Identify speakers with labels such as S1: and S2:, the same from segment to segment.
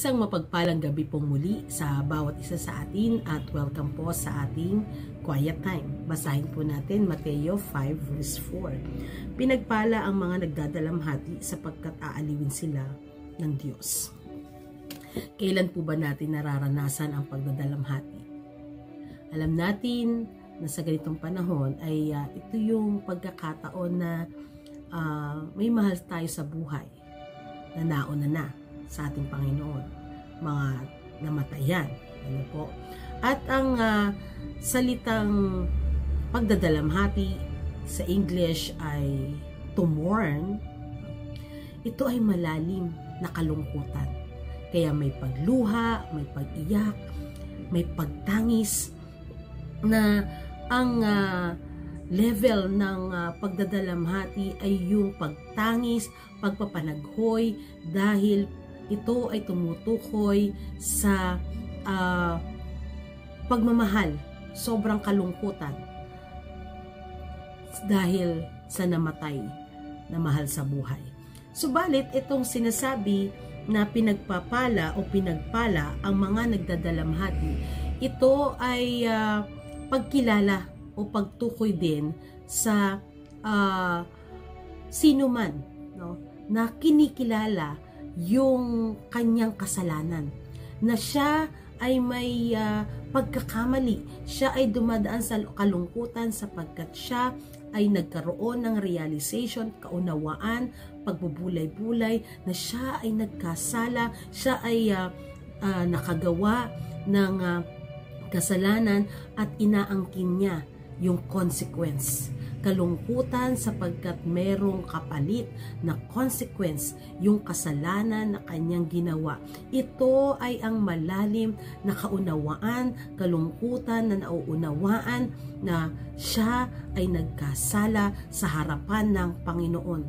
S1: Isang mapagpalang gabi pong muli sa bawat isa sa atin at welcome po sa ating quiet time. Basahin po natin Mateo 5 verse 4. Pinagpala ang mga nagdadalamhati sapagkat aaliwin sila ng Diyos. Kailan po ba natin nararanasan ang pagdadalamhati? Alam natin na sa ganitong panahon ay ito yung pagkakataon na may mahal tayo sa buhay na nauna na sa ating Panginoon, mga namatayan, ano po. At ang salitang pagdadalamhati sa English ay to mourn. Ito ay malalim na kalungkutan. Kaya may pagluha, may pag-iyak, may pagtangis na ang level ng pagdadalamhati ay yung pagtangis, pagpapanaghoy dahil ito ay tumutukoy sa pagmamahal, sobrang kalungkutan dahil sa namatay na mahal sa buhay. Subalit itong sinasabi na pinagpapala o pinagpala ang mga nagdadalamhati, ito ay pagkilala o pagtukoy din sa sino man, no, na kinikilala yung kanyang kasalanan, na siya ay may pagkakamali, siya ay dumadaan sa kalungkutan sapagkat siya ay nagkaroon ng realization, kaunawaan, pagbubulay-bulay na siya ay nagkasala, siya ay nakagawa ng kasalanan at inaangkin niya yung consequence. Kalungkutan sapagkat merong kapalit na consequence yung kasalanan na kanyang ginawa. Ito ay ang malalim na kaunawaan, kalungkutan na nauunawaan na siya ay nagkasala sa harapan ng Panginoon.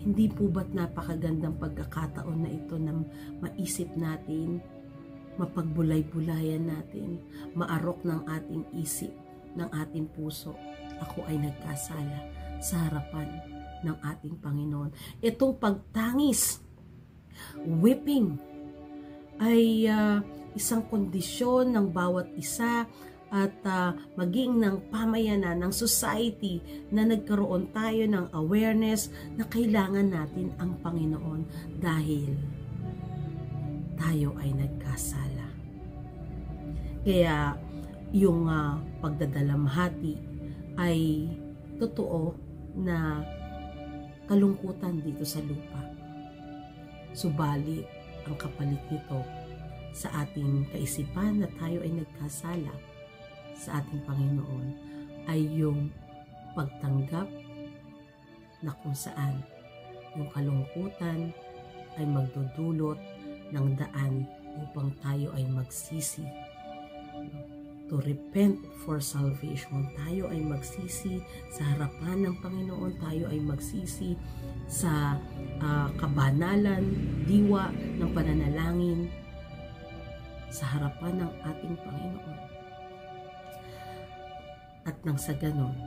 S1: Hindi po ba't napakagandang pagkakataon na ito na maisip natin, mapagbulay-bulayan natin, maarok ng ating isip, ng ating puso. Ako ay nagkasala sa harapan ng ating Panginoon. Itong pagtangis, weeping, ay isang kondisyon ng bawat isa at maging ng pamayanan, ng society na nagkaroon tayo ng awareness na kailangan natin ang Panginoon dahil tayo ay nagkasala. Kaya yung pagdadalamhati ay totoo na kalungkutan dito sa lupa. Subalit, ang kapalit nito sa ating kaisipan na tayo ay nagkasala sa ating Panginoon ay yung pagtanggap na kung saan yung kalungkutan ay magdudulot ng daan upang tayo ay magsisi, to repent for salvation. Tayo ay magsisi sa harapan ng Panginoon. Tayo ay magsisi sa kabanalan, diwa ng pananalangin sa harapan ng ating Panginoon. At nang sa ganon,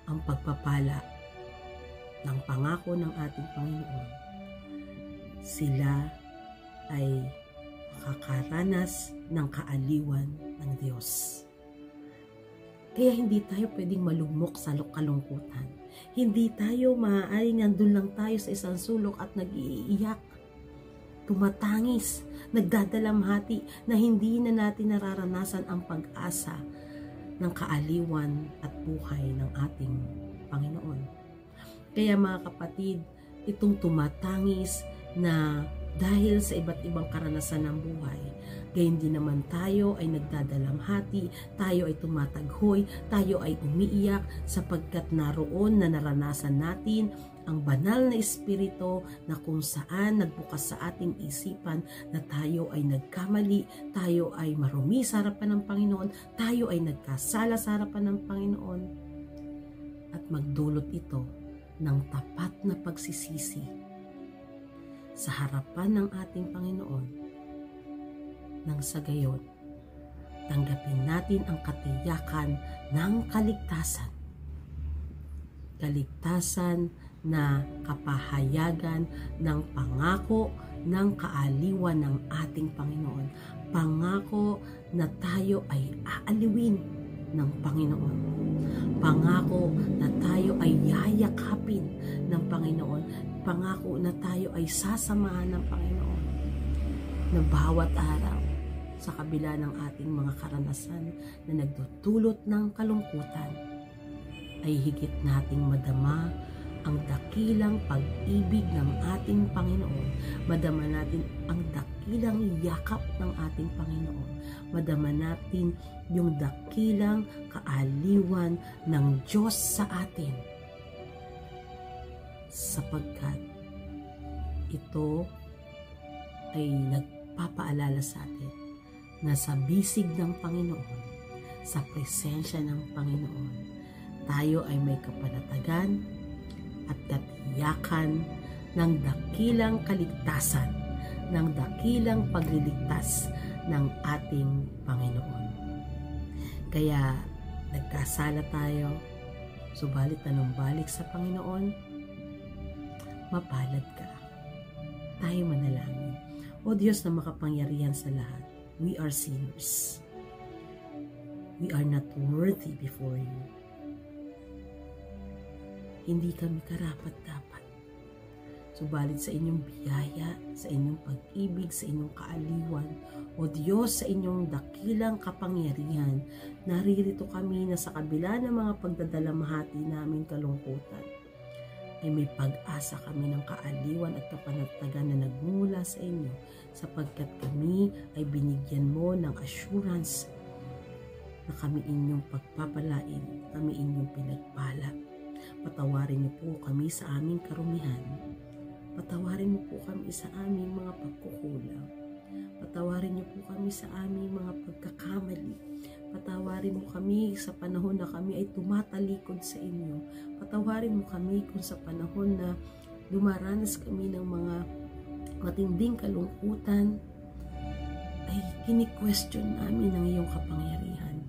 S1: ang pagpapala ng pangako ng ating Panginoon, sila ay makakaranas ng kaaliwan ng Diyos. Kaya hindi tayo pwedeng malugmok sa kalungkutan. Hindi tayo maaaring nandun lang tayo sa isang sulok at nag-iiyak, tumatangis, nagdadalamhati na hindi na natin nararanasan ang pag-asa ng kaaliwan at buhay ng ating Panginoon. Kaya mga kapatid, itong tumatangis na dahil sa iba't ibang karanasan ng buhay, gayon din naman tayo ay nagdadalamhati, tayo ay tumataghoy, tayo ay umiiyak sapagkat naroon na naranasan natin ang banal na espiritu na kung saan nagbukas sa ating isipan na tayo ay nagkamali, tayo ay marumi sa harapan ng Panginoon, tayo ay nagkasala sa harapan ng Panginoon, at magdulot ito ng tapat na pagsisisi sa harapan ng ating Panginoon. Nang sa gayon, tanggapin natin ang katiyakan ng kaligtasan. Kaligtasan na kapahayagan ng pangako ng kaaliwan ng ating Panginoon. Pangako na tayo ay aaliwin ng Panginoon. Pangako na tayo ay yayakapin ng Panginoon. Pangako na tayo ay sasamahan ng Panginoon. Na bawat araw, sa kabila ng ating mga karanasan na nagdudulot ng kalungkutan, ay higit nating madama ang dakilang pag-ibig ng ating Panginoon. Madama natin ang dakilang yakap ng ating Panginoon. Madama natin yung dakilang kaaliwan ng Diyos sa atin. Sapagkat ito ay nagpapaalala sa atin na sa bisig ng Panginoon, sa presensya ng Panginoon, tayo ay may kapanatagan at katiyakan ng dakilang kaligtasan, ng dakilang pagliligtas ng ating Panginoon. Kaya nagkasala tayo, subalit tanumbalik sa Panginoon, mapalad ka. Tayo manalangin. O Diyos na makapangyarihan sa lahat, we are sinners. We are not worthy before you. Hindi kami karapat-dapat. Subalit sa inyong biyaya, sa inyong pag-ibig, sa inyong kaaliwan, o Diyos, sa inyong dakilang kapangyarihan, naririto kami na sa kabila ng mga pagdadalamhati namin kalungkutan, ay may pag-asa kami ng kaaliwan at kapanatagan na nagmula sa inyo, sapagkat kami ay binigyan mo ng assurance na kami inyong pagpapalain, kami inyong pinagpala. Patawarin niyo po kami sa aming karumihan. Patawarin niyo po kami sa aming mga pagkukulang. Patawarin niyo po kami sa aming mga pagkakamali. Patawarin mo kami sa panahon na kami ay tumatalikod sa inyo. Patawarin mo kami kung sa panahon na dumaranas kami ng mga matinding kalungkutan, ay kini-question namin ang iyong kapangyarihan.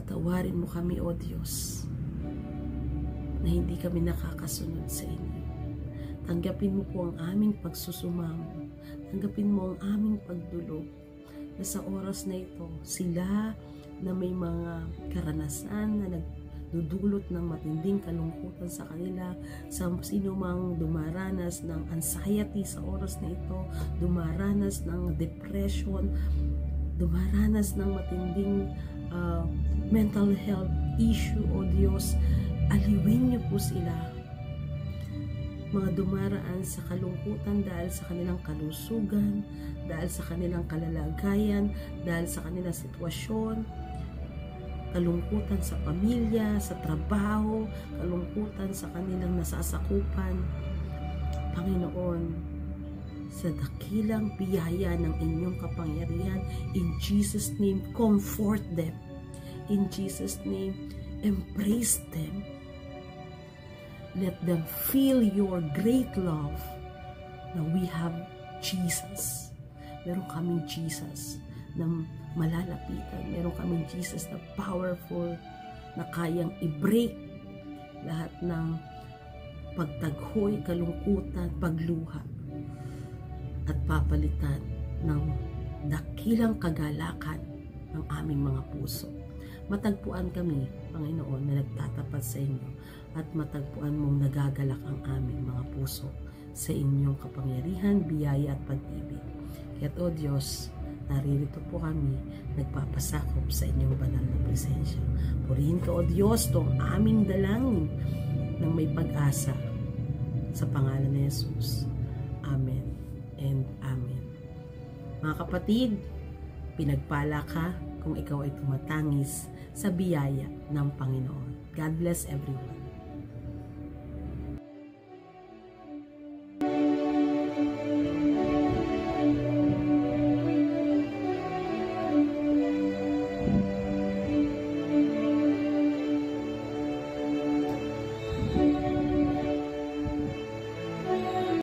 S1: Patawarin mo kami, O Diyos, na hindi kami nakakasunod sa inyo. Tanggapin mo po ang aming pagsusumamo. Tanggapin mo ang aming pagdulog. Na sa oras na ito, sila na may mga karanasan na nagdudulot ng matinding kalungkutan sa kanila, sa sino mang dumaranas ng anxiety sa oras na ito, dumaranas ng depression, dumaranas ng matinding mental health issue, O Diyos, aliwin niyo po sila. Mga dumaraan sa kalungkutan dahil sa kanilang kalusugan, dahil sa kanilang kalalagayan, dahil sa kanilang sitwasyon, kalungkutan sa pamilya, sa trabaho, kalungkutan sa kanilang nasasakupan. Panginoon, sa dakilang biyaya ng inyong kapangyarihan, in Jesus' name, comfort them. In Jesus' name, embrace them. Let them feel your great love na we have Jesus. Meron kaming Jesus na malalapitan. Meron kaming Jesus na powerful, na kayang i-break lahat ng pagtaghoy, kalungkutan, pagluha, at papalitan ng dakilang kagalakan ng aming mga puso. Matagpuan kami, Panginoon, na nagtatapat sa inyo, at matagpuan mong nagagalak ang aming mga puso sa inyong kapangyarihan, biyaya at pag-ibig. Kaya't, O Diyos, naririto po kami, nagpapasakop sa inyong banal na presensya. Purihin ka, O Diyos, itong aming dalangin ng may pag-asa, sa pangalan ni Jesus. Amen and Amen. Mga kapatid, pinagpala ka kung ikaw ay tumatangis sa biyaya ng Panginoon. God bless everyone.